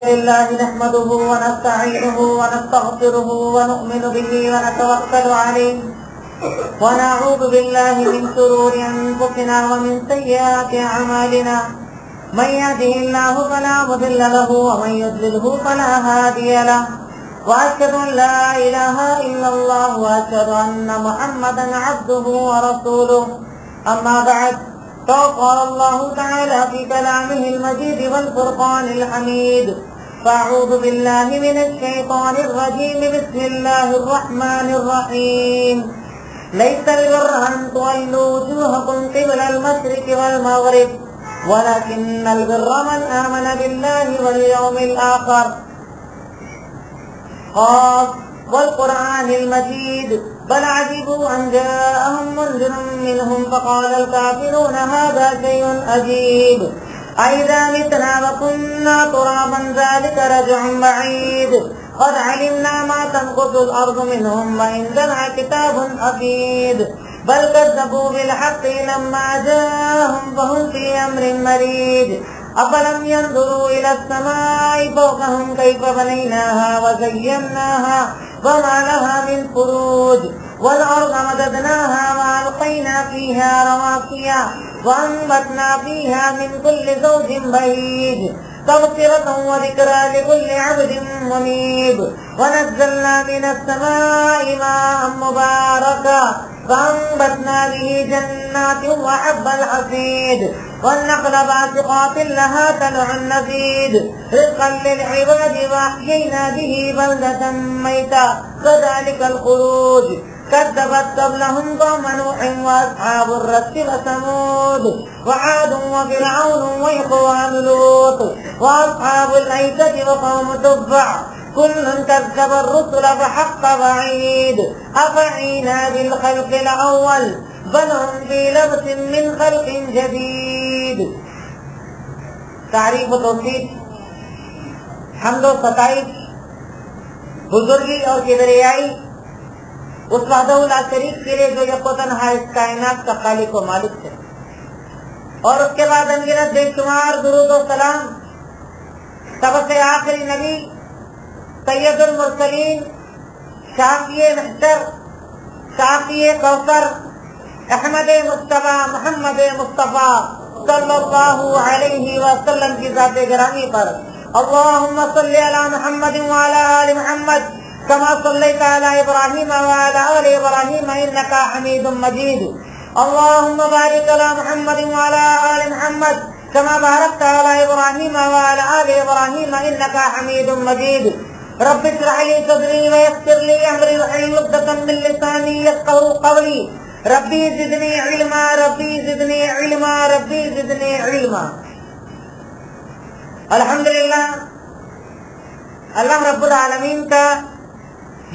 لله نحمده ونستعينه ونستغفره ونؤمن به ونتوكل عليه ونعوذ بالله من شرور أنفسنا ومن سيئات أعمالنا من يهده الله فلا مضل له ومن يضلله فلا هادي له وأشهد أن لا إله إلا الله وأشهد أن محمدا عبده ورسوله أما بعد فقال الله تعالى في كلامه المجيد والفرقان الحميد فأعوذ بالله من الشيطان الرجيم بسم الله الرحمن الرحيم ليس البر أن تولوا وجوهكم قبل المشرق والمغرب ولكن البر من آمن بالله واليوم الآخر قاف والقرآن المجيد بل عجبوا أن جاءهم منذر منهم فقال الكافرون هذا شيء عجيب أئذا متنا وكنا ترابا ذلك رجع بعيد قد علمنا ما تنقص الأرض منهم وعندنا كتاب حفيظ بل كذبوا بالحق لما جاءهم فهم في أمر مريج أفلم ينظروا إلى السماء فوقهم كيف بنيناها وزيناها وما لها من فروج والأرض مددناها وألقينا فيها رواسي وأنبتنا فيها من كل زوج بهيج تبصرة وذكرى لكل عبد منيب ونزلنا من السماء ماء مباركا فأنبتنا به جنات وحب الحصيد والنخل باسقات لها طلع نضيد رزقا للعباد وأحيينا به بلدة ميتا كذلك الخروج كذبت قبلهم قوم نوح وأصحاب الرس وثمود وعاد وفرعون وإخوان لوط وأصحاب الأيكة وقوم تبع كل كذب الرسل فحق وعيد أفعينا بالخلق الأول بل هم في لبس من خلق جديد. تعریف و توصیف حمد و ستائش بزرگی اور کبریائی اس وحدہ لا شریک کے لیے جو یک و تنہا اس کائنات کا خالق و مالک ہے، اور اس کے بعد انگنت بے شمار درود و سلام سب سے آخری نبی سید المرسلین شافی محشر شافی کوثر احمد مصطفیٰ محمد مصطفیٰ صلی اللہ علیہ وسلم کی ذات گرامی پر اللہم صلی علی محمد وعلی آل محمد كما صليت على إبراهيم وعلى آل إبراهيم إنك حميد مجيد اللهم بارك على محمد وعلى آل محمد كما باركت على إبراهيم وعلى آل إبراهيم إنك حميد مجيد رب اشرح لي صدري ويسر لي أمري واحلل عقدة من لساني يفقهوا قولي ربي زدني علما ربي زدني علما ربي زدني علما. الحمدللہ اللہ رب العالمین کا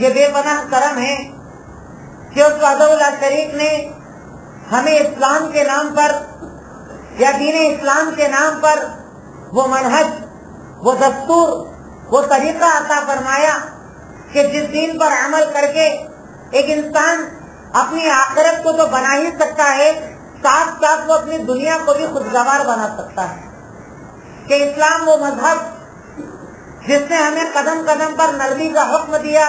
یہ بے پناہ کرم ہے کہ اس وحدہ لا شریک نے ہمیں اسلام کے نام پر یا دین اسلام کے نام پر وہ منہج، وہ دستور، وہ طریقہ عطا فرمایا کہ جس دین پر عمل کر کے ایک انسان اپنی آخرت کو تو بنا ہی سکتا ہے، ساتھ ساتھ وہ اپنی دنیا کو بھی خوشگوار بنا سکتا ہے. کہ اسلام وہ مذہب جس نے ہمیں قدم قدم پر نرمی کا حکم دیا،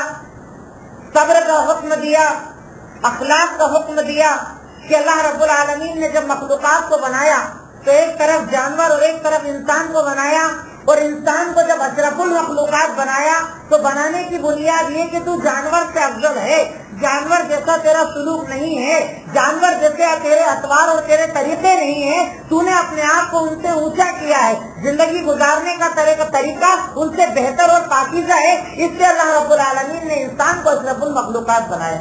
صبر کا حکم دیا، اخلاق کا حکم دیا. کہ اللہ رب العالمین نے جب مخلوقات کو بنایا تو ایک طرف جانور اور ایک طرف انسان کو بنایا، اور انسان کو جب اشرف المخلوقات بنایا تو بنانے کی بنیاد یہ کہ تو جانور سے افضل ہے، جانور جیسا تیرا سلوک نہیں ہے، جانور جیسے تیرے اطوار اور تیرے طریقے نہیں ہیں، تو نے اپنے آپ کو ان سے اونچا کیا ہے، زندگی گزارنے کا طریقہ ان سے بہتر اور پاکیزہ ہے. اس سے اللہ رب العالمین نے انسان کو اشرف المخلوقات بنایا.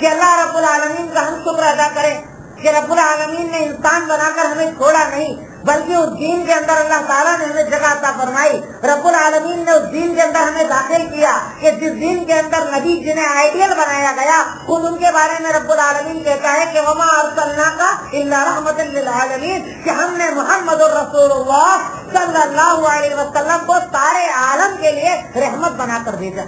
کہ اللہ رب العالمین کا ہم شکر ادا کریں کہ رب العالمین نے انسان بنا کر ہمیں چھوڑا نہیں، بلکہ اس دین کے اندر اللہ تعالیٰ نے ہمیں جگہ عطا فرمائی. رب العالمین نے اس دین کے اندر ہمیں داخل کیا کہ جس دین کے اندر نبی جنہیں آئیڈیل بنایا گیا خود ان کے بارے میں رب العالمین کہتا ہے کہ وما ارسلناک الا رحمۃ للعالمین، کہ ہم نے محمد الرسول اللہ صلی اللہ علیہ وسلم کو سارے عالم کے لیے رحمت بنا کر بھیجا.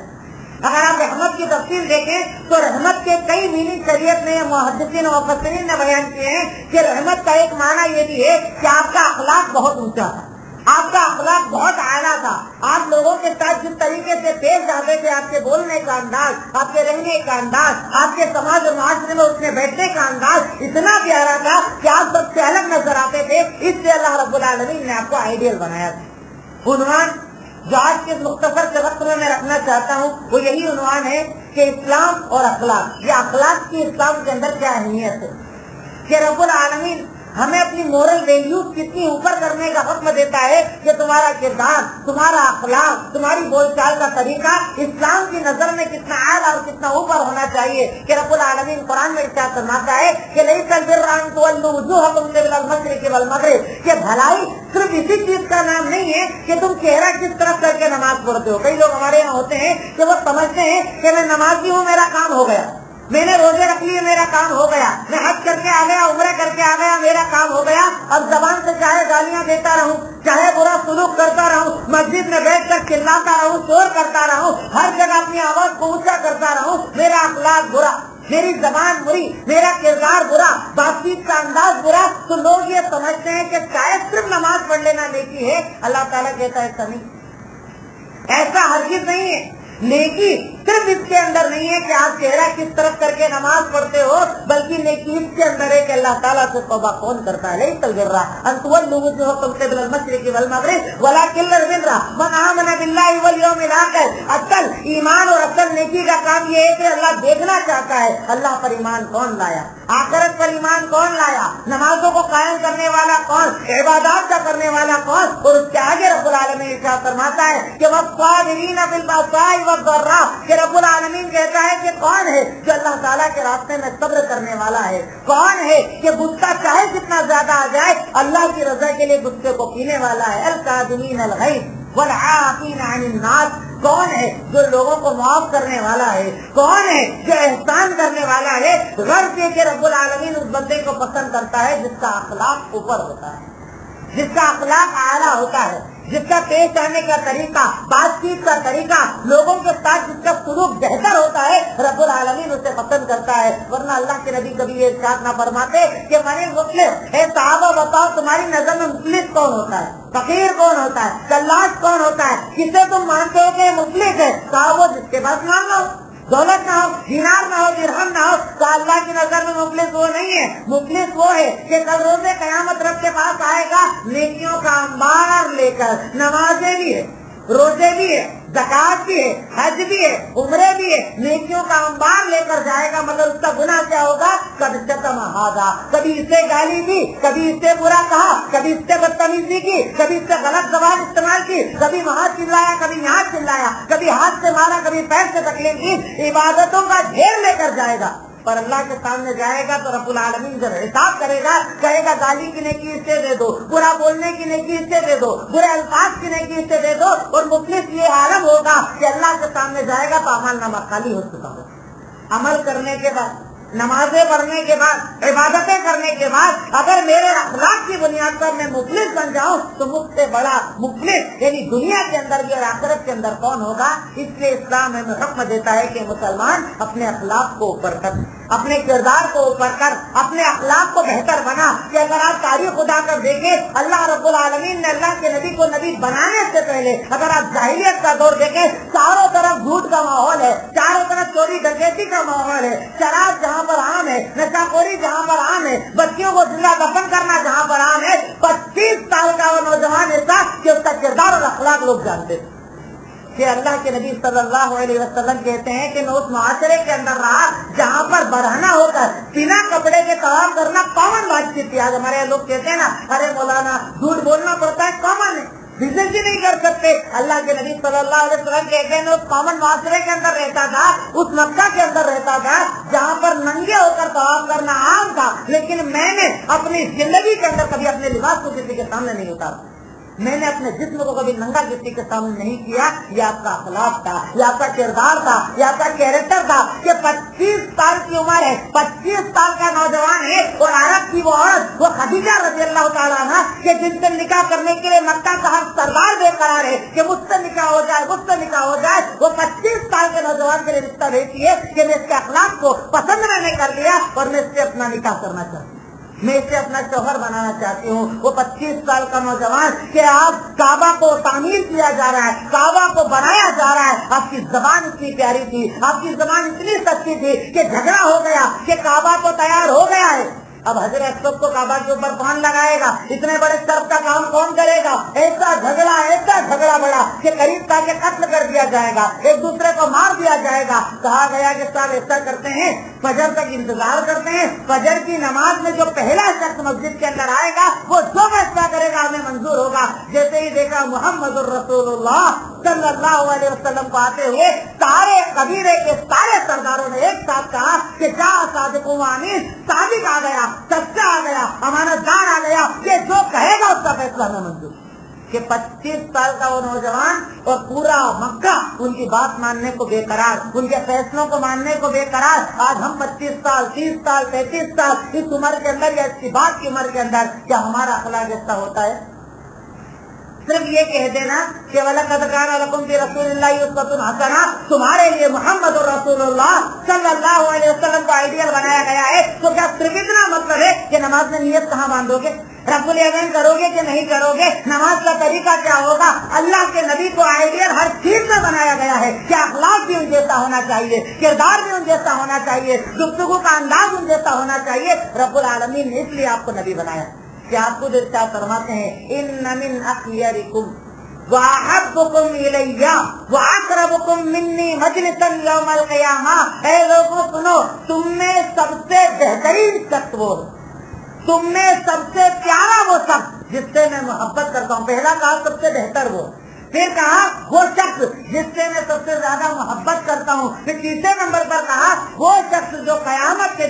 اگر آپ رحمت کی تفصیل دیکھیں تو رحمت کے کئی میننگ شریعت میں محدثین و مفسرین نے بیان کیے ہیں کہ رحمت کا ایک معنی یہ بھی ہے کہ آپ کا اخلاق بہت اونچا تھا، آپ کا اخلاق بہت اعلیٰ تھا. آپ لوگوں کے ساتھ جس طریقے سے پیش آتے تھے, آپ کے بولنے کا انداز, آپ کے رہنے کا انداز, آپ کے سماج اور معاشرے میں اٹھنے بیٹھنے کا انداز اتنا پیارا تھا کہ آپ سب سے الگ نظر آتے تھے. اس سے اللہ رب العالمین نے آپ کو آئیڈیل بنایا تھا. عنوان جو آج کے مختصر سے وقت میں رکھنا چاہتا ہوں وہ یہی عنوان ہے کہ اسلام اور اخلاق. یہ اخلاق کی اسلام کے اندر کیا اہمیت ہے کہ رب العالمین ہمیں اپنی مورل ویلیوز کتنی اوپر کرنے کا حکم دیتا ہے کہ تمہارا کردار, تمہارا اخلاق, تمہاری بول چال کا طریقہ اسلام کی نظر میں کتنا اعلیٰ اور کتنا اوپر ہونا چاہیے. کہ رب العالمین قرآن میں ارشاد فرماتا ہے کہ لیس البر ان تولوا وجوہکم قبل المشرق والمغرب, کہ بھلائی صرف اسی چیز کا نام نہیں ہے کہ تم چہرہ کس طرف کر کے نماز پڑھتے ہو. کئی لوگ ہمارے یہاں ہوتے ہیں کہ وہ سمجھتے ہیں کہ میں نمازی ہوں, میرا کام ہو گیا, میں نے روزے رکھ لیے, میرا کام ہو گیا, میں حج کر کے آ گیا, عمرہ کر کے آ گیا, میرا کام ہو گیا. اب زبان سے چاہے گالیاں دیتا رہوں, چاہے برا سلوک کرتا رہوں, مسجد میں بیٹھ کر چلاتا رہوں, شور کرتا رہوں, ہر جگہ اپنی آواز کو اونچا کرتا رہوں, میرا اخلاق برا, میری زبان بری, میرا کردار برا, بات چیت کا انداز برا, تو لوگ یہ سمجھتے ہیں کہ شاید صرف نماز پڑھ لینا نیکی ہے. اللہ تعالیٰ کہتا ہے ایسا نہیں, ایسا ہرگز نہیں ہے. نیکی صرف اس کے اندر نہیں ہے کہ آپ چہرہ کس طرف کر کے نماز پڑھتے ہو, بلکہ نیکی اس کے اندر ہے کہ اللہ تعالیٰ سے توبہ کون کرتا ہے. لیس البر ان تولوا وجوہکم قبل المشرق والمغرب ولکن البر من آمن باللہ والیوم الآخر. اصل ایمان اور اصل نیکی کا کام یہ ہے کہ اللہ دیکھنا چاہتا ہے اللہ پر ایمان کون لایا, آخرت پر ایمان کون لایا, نمازوں کو قائم کرنے والا کون, عبادات کا کرنے والا کون. اور اس کے آگے رب العالمین ارشاد فرماتا ہے کہ والصابرین بالبأساء والضراء, کہ رب العالمین کہتا ہے کہ کون ہے جو اللہ تعالیٰ کے راستے میں صبر کرنے والا ہے, کون ہے کہ غصہ چاہے جتنا زیادہ آ جائے اللہ کی رضا کے لیے غصے کو پینے والا ہے. الکاظمین الغیظ والعافین عن الناس, کون ہے جو لوگوں کو معاف کرنے والا ہے, کون ہے جو احسان کرنے والا ہے. غرض یہ کہ رب العالمین اس بندے کو پسند کرتا ہے جس کا اخلاق اوپر ہوتا ہے, جس کا اخلاق اعلیٰ ہوتا ہے, جس کا پیش آنے کا طریقہ, بات چیت کا طریقہ, لوگوں کے ساتھ جس کا سلوک بہتر ہوتا ہے, رب العالمین اسے پسند کرتا ہے. ورنہ اللہ کے نبی کبھی یہ ارشاد نہ فرماتے کہ من المفلس, اے صحابہ بتاؤ تمہاری نظر میں مفلس کون ہوتا ہے, فقیر کون ہوتا ہے, کلاش کون ہوتا ہے, کسے تم مانتے ہو کہ مفلس ہے. کہا وہ جس کے پاس مال نہ ہو, دولت نہ ہو, دینار نہ ہو, درہم نہ ہو. تو اللہ کی نظر میں مفلس وہ نہیں ہے. مفلس وہ ہے کہ کل روز قیامت رب کے پاس آئے گا نیکیوں کا انبار لے کر, نمازیں بھی ہے, روزے بھی ہے, زکات بھی ہے, حج بھی ہے, عمرے بھی ہے, نیکیوں کا انبار لے کر جائے گا. مگر اس کا گناہ کیا ہوگا, قد شتم ھذا, کبھی اسے گالی دی, کبھی اس سے برا کہا, کبھی اس سے بدتمیزی کی, کبھی اس سے غلط زبان استعمال کی, کبھی وہاں چلایا, کبھی یہاں چلایا, کبھی ہاتھ سے مارا, کبھی پیر سے تکلیف کی. عبادتوں کا ڈھیر لے کر جائے گا, پر اللہ کے سامنے جائے گا تو رب العالمین جب حساب کرے گا کہے گا گالی کی نیکی اس سے دے دو, برا بولنے کی نیکی اس سے دے دو, برے الفاظ کی نیکی اس سے دے دو. اور مفلس یہ عالم ہوگا کہ اللہ کے سامنے جائے گا تو عمل نامہ خالی ہو چکا ہو. عمل کرنے کے بعد, نمازیں پڑھنے کے بعد, عبادتیں کرنے کے بعد اگر میرے اخلاق کی بنیاد پر میں مفلس بن جاؤں تو مجھ سے بڑا مفلس یعنی دنیا کے اندر بھی اور آخرت کے اندر کون ہوگا. اس لیے اسلام ہمیں حکم دیتا ہے کہ مسلمان اپنے اخلاق کو اوپر کر, اپنے کردار کو اوپر کر, اپنے اخلاق کو بہتر بنا. کہ اگر آپ تاریخ اٹھا کر دیکھیں, اللہ رب العالمین نے اللہ کے نبی کو نبی بنانے سے پہلے اگر آپ جاہلیت کا دور دیکھیں, چاروں طرف جھوٹ کا ماحول ہے, چاروں طرف چوری ڈکیتی کا ماحول ہے, شراب جہاں پر عام ہے, نشہ خوری جہاں پر عام ہے, بچیوں کو زندہ دفن کرنا جہاں پر عام ہے. 25 سال کا وہ نوجوان ایسا کہ اس کا کردار اور اخلاق لوگ جانتے تھے. کہ اللہ کے نبی صلی اللہ علیہ وسلم کہتے ہیں کہ میں اس معاشرے کے اندر رہا جہاں پر برہنہ ہو کر بنا کپڑے کے طواف کرنا پاون بات چیت تھی. آج ہمارے لوگ کہتے ہیں نا, ارے مولانا جھوٹ بولنا پڑتا ہے, کامن ہے, بزنس بھی نہیں کر سکتے. اللہ کے نبی صلی اللہ علیہ وسلم کہتے ہیں اس کامن معاشرے کے اندر رہتا تھا, اس مکہ کے اندر رہتا تھا جہاں پر ننگے ہو کر طواف کرنا عام تھا. لیکن میں نے اپنی زندگی کے اندر کبھی اپنے لباس کو کسی کے سامنے نہیں اتارا, میں نے اپنے جسم کو کبھی ننگا کسی کے سامنے نہیں کیا. یہ آپ کا اخلاق تھا, یہ آپ کا کردار تھا, یہ آپ کا کیریکٹر تھا. کہ 25 سال کی عمر ہے, 25 سال کا نوجوان ہے, اور عرب کی وہ عورت وہ خدیجہ رضی اللہ تعالیٰ عنہا کہ جن سے نکاح کرنے کے لیے مکہ کا ہر سردار بے قرار ہے کہ مجھ سے نکاح ہو جائے, مجھ سے نکاح ہو جائے, وہ 25 سال کے نوجوان کے لیے رشتہ دیتی ہے کہ میں اس کے اخلاق کو پسند میں نے کر لیا اور میں اس سے اپنا نکاح کرنا چاہتی ہوں. میں اسے اپنا شوہر بنانا چاہتی ہوں. وہ 25 سال کا نوجوان کہ آپ کعبہ کو تعمیر کیا جا رہا ہے, کعبہ کو بنایا جا رہا ہے, آپ کی زبان اتنی پیاری تھی, آپ کی زبان اتنی سچی تھی کہ جھگڑا ہو گیا کہ کعبہ کو تیار ہو گیا ہے. اب حضرت اسود کو کعبہ کے اوپر کون لگائے گا؟ اتنے بڑے شرف کا کام کون کرے گا؟ ایسا جھگڑا بڑا کہ قریب تھا کہ قتل کر دیا جائے گا, ایک دوسرے کو مار دیا جائے گا. کہا گیا کہ صاحب ایسا کرتے ہیں, فجر تک انتظار کرتے ہیں, فجر کی نماز میں جو پہلا شخص مسجد کے اندر آئے گا وہ جو فیصلہ کرے گا ہمیں منظور ہوگا. جیسے ہی دیکھا محمد الرسول اللہ صلی اللہ علیہ وسلم کو آتے ہوئے, سارے قبیلے کے سارے سرداروں نے ایک ساتھ کہا کہ جا صادق و امین, صادق آ گیا, سچا آ گیا, امانت دار آ گیا, کہ جو کہے گا اس کا فیصلہ ہمیں منظور. کہ 25 سال کا وہ نوجوان اور پورا مکہ ان کی بات ماننے کو بے قرار, ان کے فیصلوں کو ماننے کو بے قرار. آج ہم 25 سال 30 سال 35 سال اس عمر کے اندر یا اس کی بات کی عمر کے اندر کیا ہمارا اخلاق ایسا ہوتا ہے؟ صرف یہ کہہ دینا کہ وَلَقَدْ كَانَ لَكُمْ فِي رَسُولِ اللَّهِ أُسْوَةٌ حَسَنَةٌ, تمہارے لیے محمد رسول اللہ صلی اللہ علیہ وسلم کو آئیڈیل بنایا گیا ہے. تو کیا صرف اتنا مطلب ہے کہ نماز میں نیت کہاں باندھو گے, رب الیمین کرو گے کہ نہیں کرو گے, نماز کا طریقہ کیا ہوگا؟ اللہ کے نبی کو آئیڈیل ہر چیز میں بنایا گیا ہے کہ اخلاق بھی ان جیسا ہونا چاہیے, کردار بھی ان جیسا ہونا چاہیے, گفتگو کا انداز ان جیسا ہونا چاہیے. رب العالمین نے اس لیے آپ کو نبی بنایا کہ آپ کو ارشاد فرماتے ہیں ان من اخیرکم واحبکم الی واقربکم منی مجلسا یوم القیامہ. اے لوگوں سنو, تم میں سب سے بہترین شخص وہ, تم میں سب سے پیارا وہ شخص جس سے میں محبت کرتا ہوں. پہلا کہا سب سے بہتر وہ, پھر کہا وہ شخص جس سے میں سب سے زیادہ محبت کرتا ہوں, پھر تیسرے نمبر پر کہا وہ شخص جو قیامت کے